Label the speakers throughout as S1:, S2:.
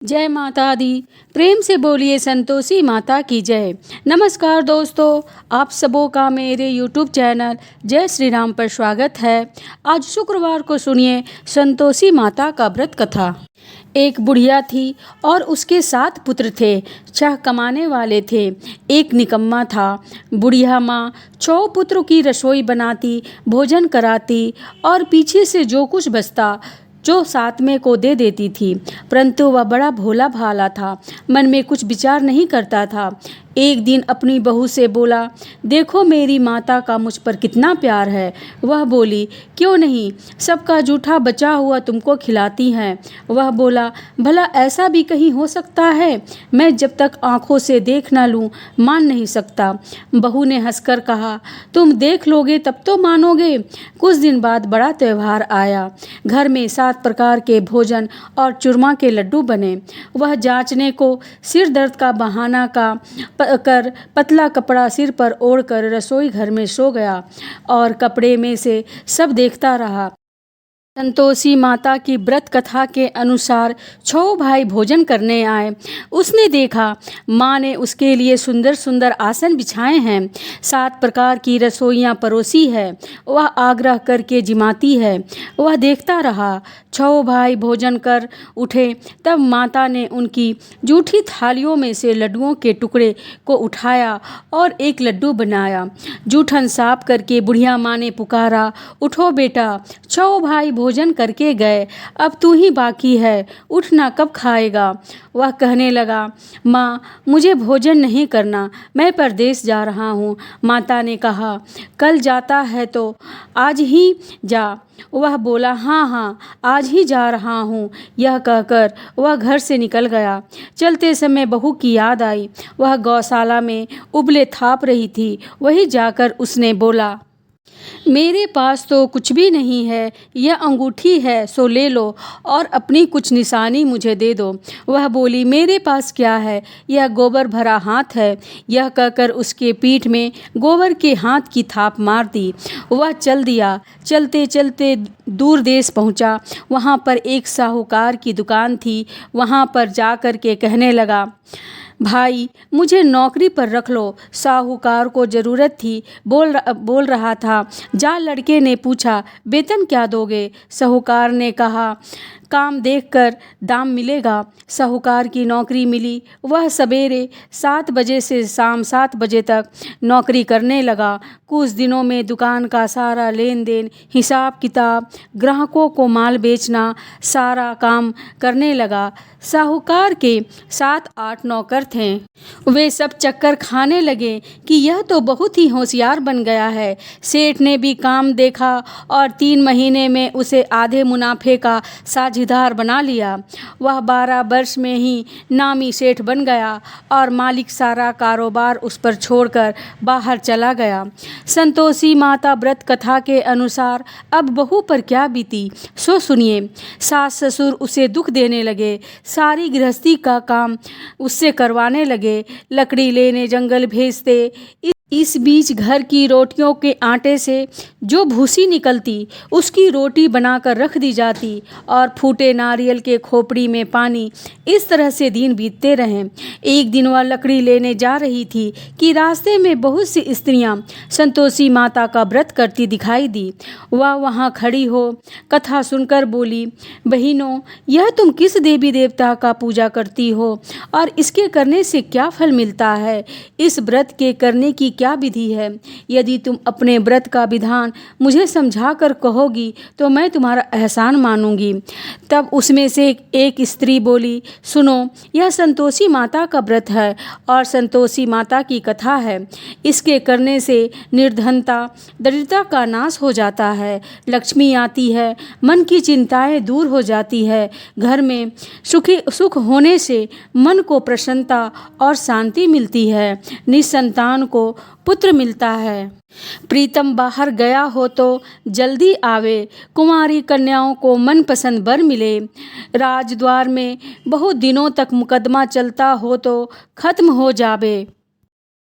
S1: जय माता दी। प्रेम से बोलिए संतोषी माता की जय। नमस्कार दोस्तों, आप सबों का मेरे YouTube चैनल जय श्री राम पर स्वागत है। आज शुक्रवार को सुनिए संतोषी माता का व्रत कथा। एक बुढ़िया थी और उसके 7 पुत्र थे। 6 कमाने वाले थे, एक निकम्मा था। बुढ़िया माँ 6 पुत्रों की रसोई बनाती, भोजन कराती और पीछे से जो कुछ बचता जो 7वें को दे देती थी। परंतु वह बड़ा भोला भाला था, मन में कुछ विचार नहीं करता था। एक दिन अपनी बहू से बोला, देखो मेरी माता का मुझ पर कितना प्यार है। वह बोली, क्यों नहीं, सबका जूठा बचा हुआ तुमको खिलाती हैं। वह बोला, भला ऐसा भी कहीं हो सकता है? मैं जब तक आंखों से देख ना लूं मान नहीं सकता। बहू ने हंसकर कहा, तुम देख लोगे तब तो मानोगे। कुछ दिन बाद बड़ा त्यौहार आया। घर में 7 प्रकार के भोजन और चूरमा के लड्डू बने। वह जांचने को सिर दर्द का बहाना कर पतला कपड़ा सिर पर ओढ़कर रसोई घर में सो गया और कपड़े में से सब देखता रहा। संतोषी माता की व्रत कथा के अनुसार 6 भाई भोजन करने आए। उसने देखा माँ ने उसके लिए सुंदर सुंदर आसन बिछाए हैं, 7 प्रकार की रसोइयाँ परोसी है। वह आग्रह करके जिमाती है। वह देखता रहा। 6 भाई भोजन कर उठे तब माता ने उनकी जूठी थालियों में से लड्डुओं के टुकड़े को उठाया और एक लड्डू बनाया। जूठन साफ करके बुढ़िया माँ ने पुकारा, उठो बेटा, 6 भाई भोजन करके गए, अब तू ही बाकी है, उठना, कब खाएगा? वह कहने लगा, माँ मुझे भोजन नहीं करना, मैं परदेश जा रहा हूँ। माता ने कहा, कल जाता है तो आज ही जा। वह बोला, हाँ हाँ आज ही जा रहा हूँ। यह कहकर वह घर से निकल गया। चलते समय बहू की याद आई। वह गौशाला में उबले थाप रही थी। वहीं जाकर उसने बोला, मेरे पास तो कुछ भी नहीं है, यह अंगूठी है सो ले लो और अपनी कुछ निशानी मुझे दे दो। वह बोली, मेरे पास क्या है, यह गोबर भरा हाथ है। यह कहकर उसके पीठ में गोबर के हाथ की थाप मार दी। वह चल दिया। चलते चलते दूर देश पहुंचा। वहां पर एक साहूकार की दुकान थी। वहां पर जा कर के कहने लगा, भाई मुझे नौकरी पर रख लो। साहूकार को ज़रूरत थी, बोल रहा था। जा लड़के ने पूछा, वेतन क्या दोगे? साहूकार ने कहा, काम देखकर दाम मिलेगा। साहूकार की नौकरी मिली। वह सवेरे 7 बजे से शाम 7 बजे तक नौकरी करने लगा। कुछ दिनों में दुकान का सारा लेन देन, हिसाब किताब, ग्राहकों को माल बेचना, सारा काम करने लगा। साहूकार के 7-8 नौकर थे। वे सब चक्कर खाने लगे कि यह तो बहुत ही होशियार बन गया है। सेठ ने भी काम देखा और 3 महीने में उसे आधे मुनाफे का साझेदार बना लिया। वह 12 वर्ष में ही नामी सेठ बन गया और मालिक सारा कारोबार उस पर छोड़कर बाहर चला गया। संतोषी माता व्रत कथा के अनुसार अब बहू पर क्या बीती सो सुनिए। सास ससुर उसे दुख देने लगे, सारी गृहस्थी का काम उससे करवाने लगे, लकड़ी लेने जंगल भेजते। इस बीच घर की रोटियों के आटे से जो भूसी निकलती उसकी रोटी बनाकर रख दी जाती और फूटे नारियल के खोपड़ी में पानी। इस तरह से दिन बीतते रहे। एक दिन वह लकड़ी लेने जा रही थी कि रास्ते में बहुत सी स्त्रियां संतोषी माता का व्रत करती दिखाई दी। वह वहां खड़ी हो कथा सुनकर बोली, बहनों यह तुम किस देवी देवता का पूजा करती हो और इसके करने से क्या फल मिलता है? इस व्रत के करने की क्या विधि है? यदि तुम अपने व्रत का विधान मुझे समझा कर कहोगी तो मैं तुम्हारा एहसान मानूंगी। तब उसमें से एक स्त्री बोली, सुनो, यह संतोषी माता का व्रत है और संतोषी माता की कथा है। इसके करने से निर्धनता, दरिद्रता का नाश हो जाता है, लक्ष्मी आती है, मन की चिंताएं दूर हो जाती है, घर में सुख होने से मन को प्रसन्नता और शांति मिलती है, निसंतान को पुत्र मिलता है, प्रीतम बाहर गया हो तो जल्दी आवे, कुंवारी कन्याओं को मनपसंद वर मिले, राजद्वार में बहुत दिनों तक मुकदमा चलता हो तो खत्म हो जावे,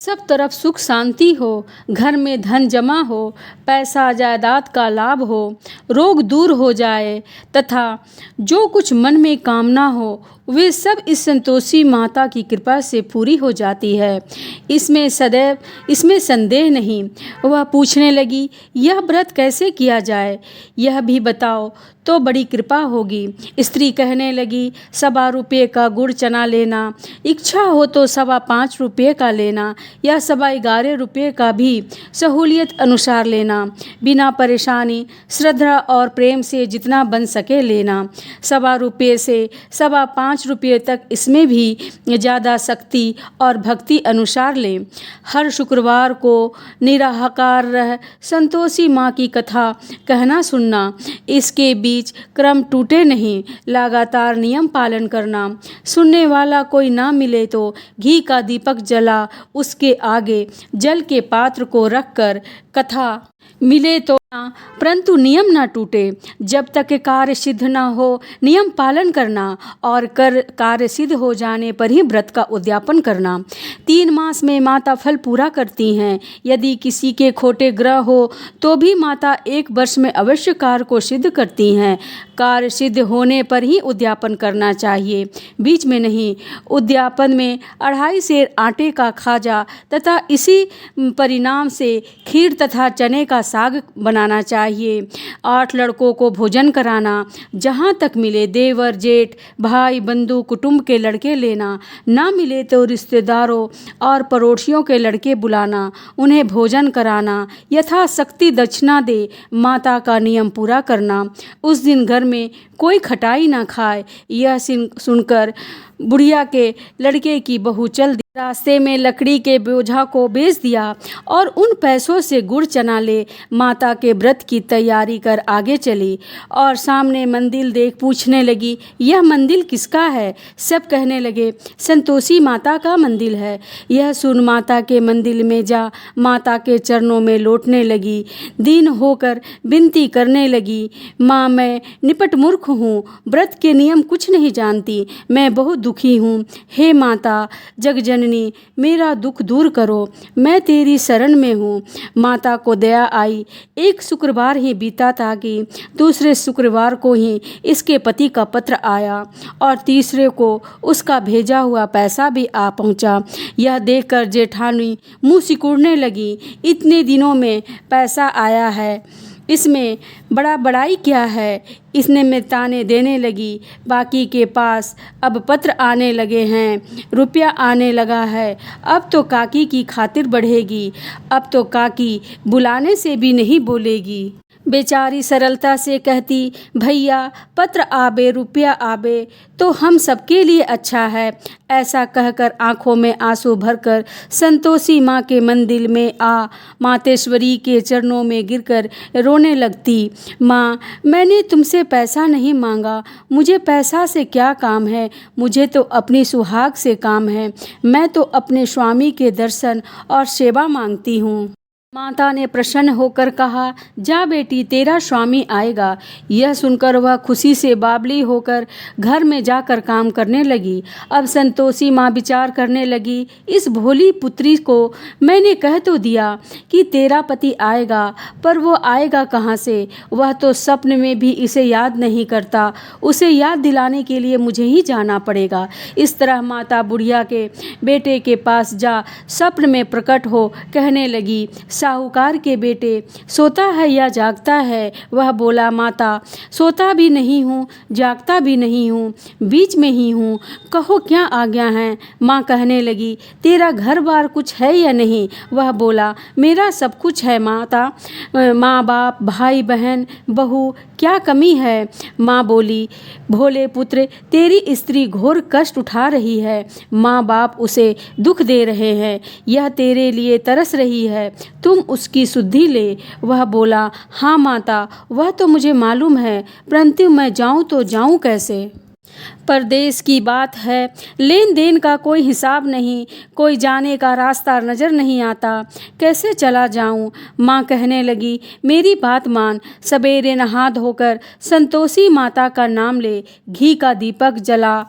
S1: सब तरफ सुख शांति हो, घर में धन जमा हो, पैसा जायदाद का लाभ हो, रोग दूर हो जाए तथा जो कुछ मन में कामना हो वे सब इस संतोषी माता की कृपा से पूरी हो जाती है। इसमें संदेह नहीं। वह पूछने लगी, यह व्रत कैसे किया जाए, यह भी बताओ तो बड़ी कृपा होगी। स्त्री कहने लगी, 1.25 रुपये का गुड़ चना लेना, इच्छा हो तो 5.25 रुपये का लेना या 11.25 रुपये का भी सहूलियत अनुसार लेना। बिना परेशानी, श्रद्धा और प्रेम से जितना बन सके लेना। 1.25 रुपये से 5.25 रुपये तक, इसमें भी ज़्यादा शक्ति और भक्ति अनुसार लें। हर शुक्रवार को निराहार रह संतोषी माँ की कथा कहना सुनना। इसके बीच क्रम टूटे नहीं, लगातार नियम पालन करना। सुनने वाला कोई ना मिले तो घी का दीपक जला उसके आगे जल के पात्र को रखकर कथा मिले तो ना, परंतु नियम ना टूटे। जब तक कार्य सिद्ध ना हो नियम पालन करना और कार्य सिद्ध हो जाने पर ही व्रत का उद्यापन करना। 3 मास में माता फल पूरा करती हैं। यदि किसी के खोटे ग्रह हो तो भी माता 1 वर्ष में अवश्य कार्य को सिद्ध करती हैं। कार्य सिद्ध होने पर ही उद्यापन करना चाहिए, बीच में नहीं। उद्यापन में 2.5 सेर आटे का खाजा तथा इसी परिणाम से खीर तथा चने का साग बनाना चाहिए। 8 लड़कों को भोजन कराना। जहाँ तक मिले देवर जेठ भाई बंधु कुटुंब के लड़के लेना, ना मिले तो रिश्तेदारों और पड़ोसियों के लड़के बुलाना, उन्हें भोजन कराना, यथाशक्ति दक्षिणा दे माता का नियम पूरा करना। उस दिन घर में कोई खटाई ना खाए। यह सुनकर बुढ़िया के लड़के की बहू चल दी। रास्ते में लकड़ी के बोझा को बेच दिया और उन पैसों से गुड़ चना ले माता के व्रत की तैयारी कर आगे चली और सामने मंदिर देख पूछने लगी, यह मंदिर किसका है? सब कहने लगे, संतोषी माता का मंदिर है। यह सुन माता के मंदिर में जा माता के चरणों में लौटने लगी। दीन होकर विनती करने लगी, माँ मैं निपट मूर्ख हूँ, व्रत के नियम कुछ नहीं जानती, मैं बहुत दुखी हूँ। हे माता जगजननी, मेरा दुख दूर करो, मैं तेरी शरण में हूँ। माता को दया आई। एक शुक्रवार ही बीता था कि दूसरे शुक्रवार को ही इसके पति का पत्र आया और तीसरे को उसका भेजा हुआ पैसा भी आ पहुँचा। यह देखकर जेठानी मुँह सिकुड़ने लगी, इतने दिनों में पैसा आया है, इसमें बड़ाई क्या है? इसने में ताने देने लगी। बाकी के पास अब पत्र आने लगे हैं, रुपया आने लगा है, अब तो काकी की खातिर बढ़ेगी, अब तो काकी बुलाने से भी नहीं बोलेगी। बेचारी सरलता से कहती, भैया पत्र आबे रुपया आबे तो हम सबके लिए अच्छा है। ऐसा कहकर आंखों में आंसू भरकर संतोषी माँ के मंदिर में आ मातेश्वरी के चरणों में गिरकर रोने लगती। माँ मैंने तुमसे पैसा नहीं मांगा, मुझे पैसा से क्या काम है, मुझे तो अपनी सुहाग से काम है, मैं तो अपने स्वामी के दर्शन और सेवा मांगती हूँ। माता ने प्रसन्न होकर कहा, जा बेटी तेरा स्वामी आएगा। यह सुनकर वह खुशी से बावली होकर घर में जाकर काम करने लगी। अब संतोषी माँ विचार करने लगी, इस भोली पुत्री को मैंने कह तो दिया कि तेरा पति आएगा, पर वो आएगा कहाँ से? वह तो सपन में भी इसे याद नहीं करता, उसे याद दिलाने के लिए मुझे ही जाना पड़ेगा। इस तरह माता बुढ़िया के बेटे के पास जा सपन में प्रकट हो कहने लगी, साहूकार के बेटे सोता है या जागता है? वह बोला, माता सोता भी नहीं हूँ जागता भी नहीं हूँ, बीच में ही हूँ, कहो क्या आज्ञा है? माँ कहने लगी, तेरा घर बार कुछ है या नहीं? वह बोला, मेरा सब कुछ है माता, माँ बाप भाई बहन बहू, क्या कमी है? माँ बोली, भोले पुत्र तेरी स्त्री घोर कष्ट उठा रही है, माँ बाप उसे दुख दे रहे हैं, यह तेरे लिए तरस रही है, तुम उसकी सुधि ले। वह बोला, हाँ माता वह तो मुझे मालूम है, परंतु मैं जाऊँ तो जाऊँ कैसे? परदेश की बात है, लेन देन का कोई हिसाब नहीं, कोई जाने का रास्ता नज़र नहीं आता, कैसे चला जाऊं? माँ कहने लगी, मेरी बात मान, सवेरे नहा धोकर संतोषी माता का नाम ले, घी का दीपक जला,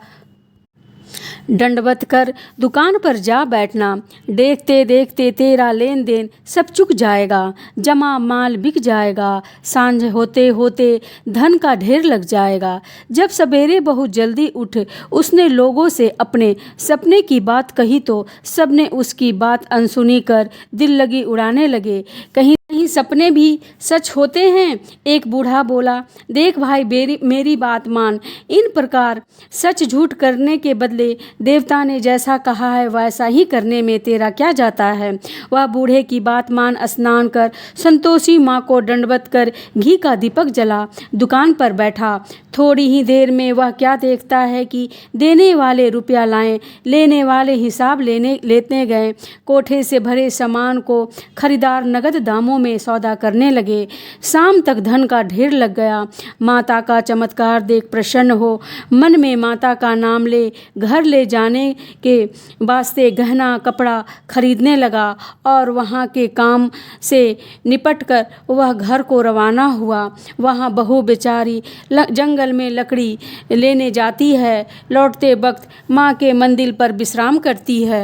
S1: दंडवत कर दुकान पर जा बैठना। देखते देखते तेरा लेन देन सब चुक जाएगा, जमा माल बिक जाएगा, सांझ होते होते धन का ढेर लग जाएगा। जब सवेरे बहुत जल्दी उठ उसने लोगों से अपने सपने की बात कही तो सबने उसकी बात अनसुनी कर दिल लगी उड़ाने लगे। कहीं कहीं सपने भी सच होते हैं। एक बूढ़ा बोला, देख भाई मेरी बात मान, इन प्रकार सच झूठ करने के बदले देवता ने जैसा कहा है वैसा ही करने में तेरा क्या जाता है। वह बूढ़े की बात मान स्नान कर संतोषी माँ को दंडवत कर घी का दीपक जला दुकान पर बैठा। थोड़ी ही देर में वह क्या देखता है कि देने वाले रुपया लाएं, लेने वाले हिसाब लेते गए। कोठे से भरे सामान को खरीदार नगद दामों में सौदा करने लगे। शाम तक धन का ढेर लग गया। माता का चमत्कार देख प्रसन्न हो मन में माता का नाम ले घर ले जाने के वास्ते गहना कपड़ा खरीदने लगा और वहाँ के काम से निपट कर वह घर को रवाना हुआ। वहाँ बहू बेचारी जंगल में लकड़ी लेने जाती है। लौटते वक्त माँ के मंदिर पर विश्राम करती है।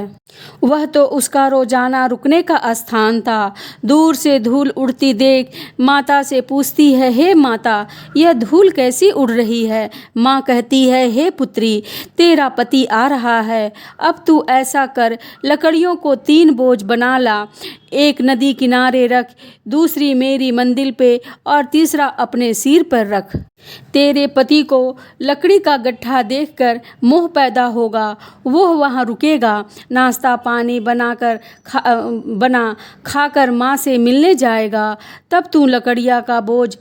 S1: वह तो उसका रोजाना रुकने का स्थान था। दूर से धूल उड़ती देख माता से पूछती है, हे माता यह धूल कैसी उड़ रही है। माँ कहती है, हे पुत्री तेरा पति आ रहा है, अब तू ऐसा कर लकड़ियों को 3 बोझ बना ला, एक नदी किनारे रख, दूसरी मेरी मंदिर पे और तीसरा अपने सिर पर रख। तेरे पति को लकड़ी का गट्ठा देखकर मोह पैदा होगा, वो वहाँ रुकेगा, नाश्ता पानी खाकर माँ से मिलने जाएगा। तब तू लकड़िया का बोझ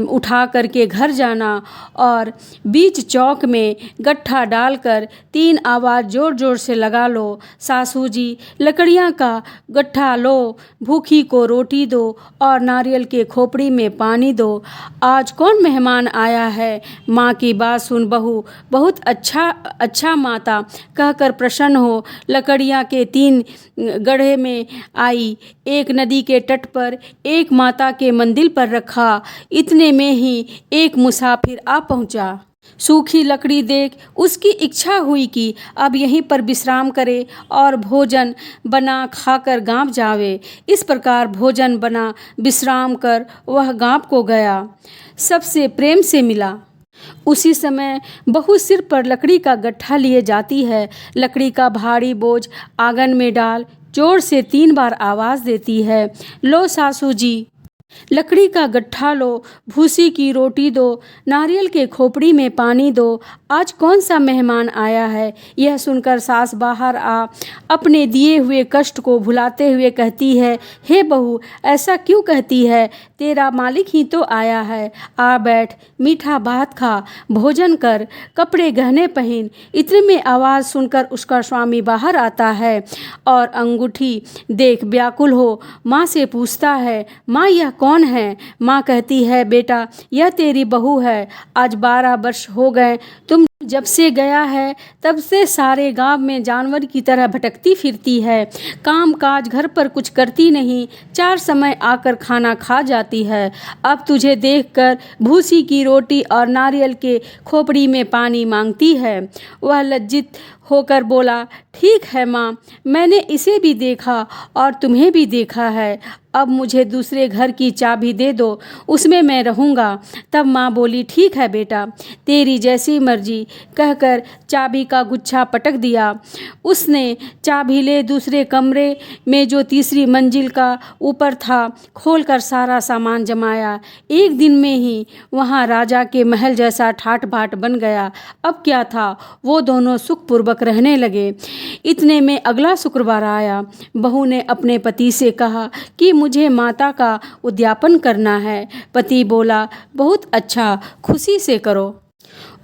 S1: उठा करके घर जाना और बीच चौक में गट्ठा डालकर 3 आवाज़ जोर जोर से लगा लो, सासू जी लकड़ियाँ का गट्ठा लो, भूखी को रोटी दो और नारियल के खोपड़ी में पानी दो। आज कौन मेहमान आया है। माँ की बात सुन बहू बहुत अच्छा माता कहकर प्रसन्न हो लकड़ियाँ के 3 गड्ढे में आई, एक नदी के तट पर, एक माता के मंदिर पर रखा। इतने में ही एक मुसाफिर आ पहुँचा। सूखी लकड़ी देख उसकी इच्छा हुई कि अब यहीं पर विश्राम करे और भोजन बना खाकर गांव जावे। इस प्रकार भोजन बना विश्राम कर वह गांव को गया, सबसे प्रेम से मिला। उसी समय बहू सिर पर लकड़ी का गट्ठा लिए जाती है। लकड़ी का भारी बोझ आंगन में डाल जोर से 3 बार आवाज़ देती है, लो सासू जी लकड़ी का गट्ठा लो, भूसी की रोटी दो, नारियल के खोपड़ी में पानी दो। आज कौन सा मेहमान आया है। यह सुनकर सास बाहर आ अपने दिए हुए कष्ट को भुलाते हुए कहती है, हे बहू ऐसा क्यों कहती है, तेरा मालिक ही तो आया है, आ बैठ, मीठा भात खा, भोजन कर, कपड़े गहने पहन। इतने में आवाज़ सुनकर उसका स्वामी बाहर आता है और अंगूठी देख व्याकुल हो माँ से पूछता है, माँ यह कौन है। माँ कहती है, बेटा यह तेरी बहू है, आज 12 वर्ष हो गए तुम जब से गया है तब से सारे गांव में जानवर की तरह भटकती फिरती है, काम काज घर पर कुछ करती नहीं, 4 समय आकर खाना खा जाती है। अब तुझे देखकर भूसी की रोटी और नारियल के खोपड़ी में पानी मांगती है। वह लज्जित होकर बोला, ठीक है माँ, मैंने इसे भी देखा और तुम्हें भी देखा है, अब मुझे दूसरे घर की चाबी दे दो, उसमें मैं रहूँगा। तब माँ बोली, ठीक है बेटा, तेरी जैसी मर्जी कहकर चाबी का गुच्छा पटक दिया। उसने चाबी ले दूसरे कमरे में जो तीसरी मंजिल का ऊपर था खोलकर सारा सामान जमाया। एक दिन में ही वहाँ राजा के महल जैसा ठाट बाट बन गया। अब क्या था, वो दोनों सुखपूर्वक रहने लगे। इतने में अगला शुक्रवार आया। बहू ने अपने पति से कहा कि मुझे माता का उद्यापन करना है। पति बोला, बहुत अच्छा, खुशी से करो।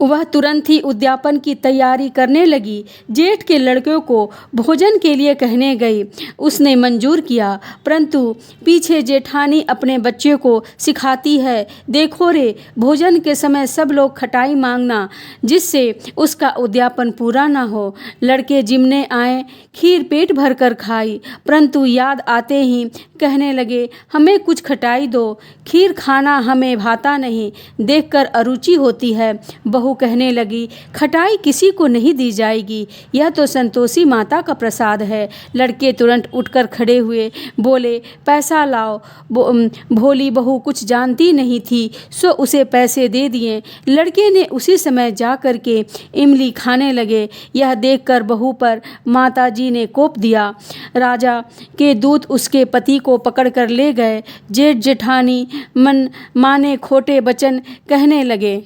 S1: वह तुरंत ही उद्यापन की तैयारी करने लगी। जेठ के लड़कों को भोजन के लिए कहने गई, उसने मंजूर किया, परंतु पीछे जेठानी अपने बच्चे को सिखाती है, देखो रे, भोजन के समय सब लोग खटाई मांगना, जिससे उसका उद्यापन पूरा ना हो। लड़के जिमने आए, खीर पेट भर कर खाई, परंतु याद आते ही कहने लगे, हमें कुछ खटाई दो, खीर खाना हमें भाता नहीं, देखकर अरुचि होती है। बहू कहने लगी, खटाई किसी को नहीं दी जाएगी, यह तो संतोषी माता का प्रसाद है। लड़के तुरंत उठकर खड़े हुए, बोले, पैसा लाओ। भोली बहू कुछ जानती नहीं थी, सो उसे पैसे दे दिए। लड़के ने उसी समय जा कर के इमली खाने लगे। यह देखकर बहू पर माताजी ने कोप दिया। राजा के दूत उसके पति को पकड़ कर ले गए। जेठ जेठानी माने खोटे वचन कहने लगे।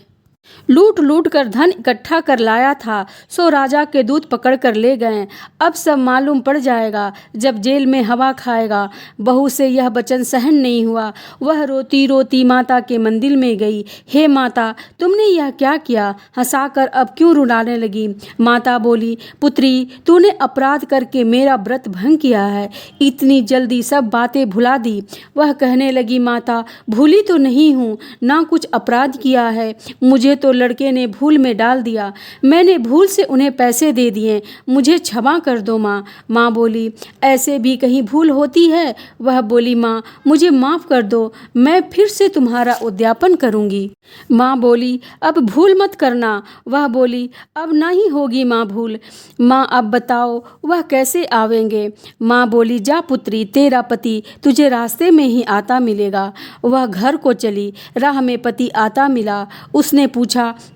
S1: लूट लूट कर धन इकट्ठा कर लाया था, सो राजा के दूत पकड़ कर ले गए। अब सब मालूम पड़ जाएगा जब जेल में हवा खाएगा। बहू से यह वचन सहन नहीं हुआ। वह रोती रोती माता के मंदिर में गई। हे माता, तुमने यह क्या किया? हंसाकर अब क्यों रुलाने लगी? माता बोली, पुत्री, तूने अपराध करके मेरा व्रत भंग किया है, इतनी जल्दी सब बातें भुला दी। वह कहने लगी, माता, भूली तो नहीं हूँ, ना कुछ अपराध किया है, मुझे तो लड़के ने भूल में डाल दिया। मैंने भूल से उन्हें पैसे दे दिए, मुझे क्षमा कर दो माँ। माँ बोली, ऐसे भी कहीं भूल होती है? वह बोली, माँ, मुझे माफ़ कर दो, मैं फिर से तुम्हारा उद्यापन करूँगी। माँ बोली, अब भूल मत करना। वह बोली, अब नहीं होगी माँ भूल। माँ, अब बताओ वह कैसे आवेंगे? माँ बोली, जा पुत्री, तेरा पति तुझे रास्ते में ही आता मिलेगा। वह घर को चली। राह में पति आता मिला। उसने पूछा,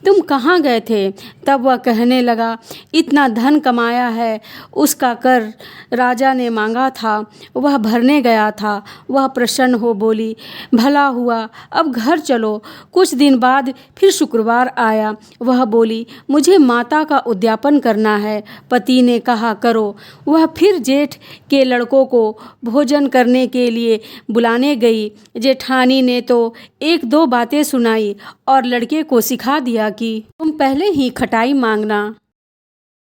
S1: तुम कहाँ गए थे? तब वह कहने लगा, इतना धन कमाया है, उसका कर राजा ने मांगा था, वह भरने गया था। वह प्रसन्न हो बोली, भला हुआ, अब घर चलो। कुछ दिन बाद फिर शुक्रवार आया। वह बोली, मुझे माता का उद्यापन करना है। पति ने कहा, करो। वह फिर जेठ के लड़कों को भोजन करने के लिए बुलाने गई। जेठानी ने तो एक दो बातें सुनाई और लड़के को सिखा दिया कि तुम पहले ही खटाई मांगना।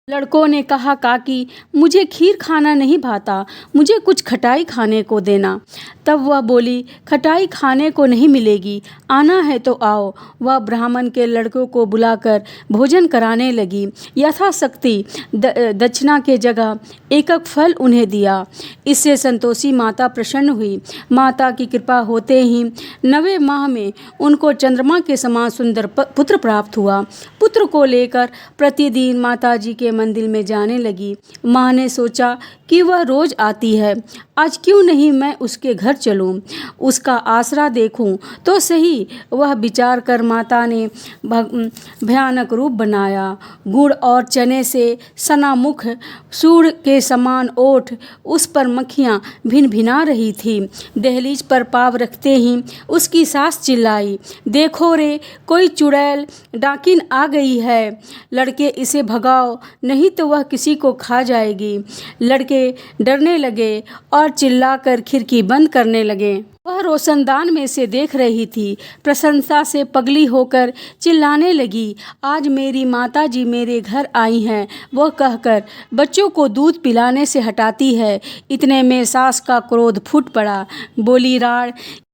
S1: लड़कों ने कहा, काकी, मुझे खीर खाना नहीं भाता, मुझे कुछ खटाई खाने को देना। तब वह बोली, खटाई खाने को नहीं मिलेगी, आना है तो आओ। वह ब्राह्मण के लड़कों को बुलाकर भोजन कराने लगी। यथाशक्ति दक्षिणा के जगह एक फल उन्हें दिया। इससे संतोषी माता प्रसन्न हुई। माता की कृपा होते ही 9वें माह में उनको चंद्रमा के समान सुंदर पुत्र प्राप्त हुआ। पुत्र को लेकर प्रतिदिन माताजी के मंदिर में जाने लगी। माँ ने सोचा कि वह रोज आती है, आज क्यों नहीं मैं उसके घर चलूं, उसका आसरा देखूं तो सही। वह विचार कर माता ने भयानक रूप बनाया। गुड़ और चने से सना मुख, सूर के समान ओठ, उस पर मक्खियाँ भिन भिना रही थी। दहलीज पर पाँव रखते ही उसकी सास चिल्लाई, देखो रे, कोई चुड़ैल डाकिन आ गई है, लड़के इसे भगाओ, नहीं तो वह किसी को खा जाएगी। लड़के डरने लगे और चिल्लाकर खिड़की बंद करने लगे। वह रोशनदान में से देख रही थी। प्रशंसा से पगली होकर चिल्लाने लगी, आज मेरी माताजी मेरे घर आई हैं। वह कहकर बच्चों को दूध पिलाने से हटाती है। इतने में सास का क्रोध फूट पड़ा। बोली, राड़,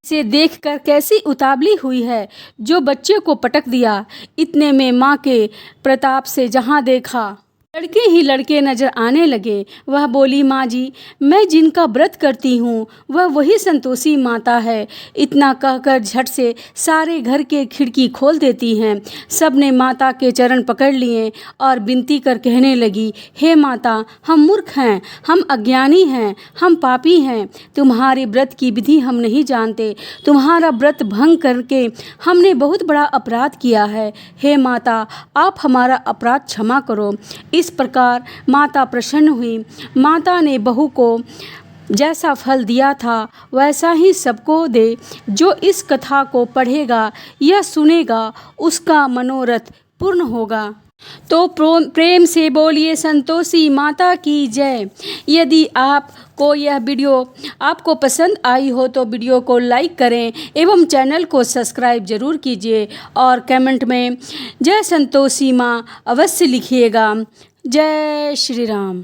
S1: इसे देखकर कैसी उतावली हुई है, जो बच्चे को पटक दिया। इतने में माँ के प्रताप से जहाँ देखा लड़के ही लड़के नजर आने लगे। वह बोली, माँ जी, मैं जिनका व्रत करती हूँ वह वही संतोषी माता है। इतना कहकर झट से सारे घर के खिड़की खोल देती हैं। सब ने माता के चरण पकड़ लिए और विनती कर कहने लगी, हे माता, हम मूर्ख हैं, हम अज्ञानी हैं, हम पापी हैं, तुम्हारे व्रत की विधि हम नहीं जानते, तुम्हारा व्रत भंग करके हमने बहुत बड़ा अपराध किया है। हे माता, आप हमारा अपराध क्षमा करो। इस प्रकार माता प्रसन्न हुई। माता ने बहू को जैसा फल दिया था वैसा ही सबको दे। जो इस कथा को पढ़ेगा या सुनेगा उसका मनोरथ पूर्ण होगा। तो प्रेम से बोलिए संतोषी माता की जय। यदि आपको यह वीडियो आपको पसंद आई हो तो वीडियो को लाइक करें एवं चैनल को सब्सक्राइब जरूर कीजिए और कमेंट में जय संतोषी माँ अवश्य लिखिएगा। जय श्री राम।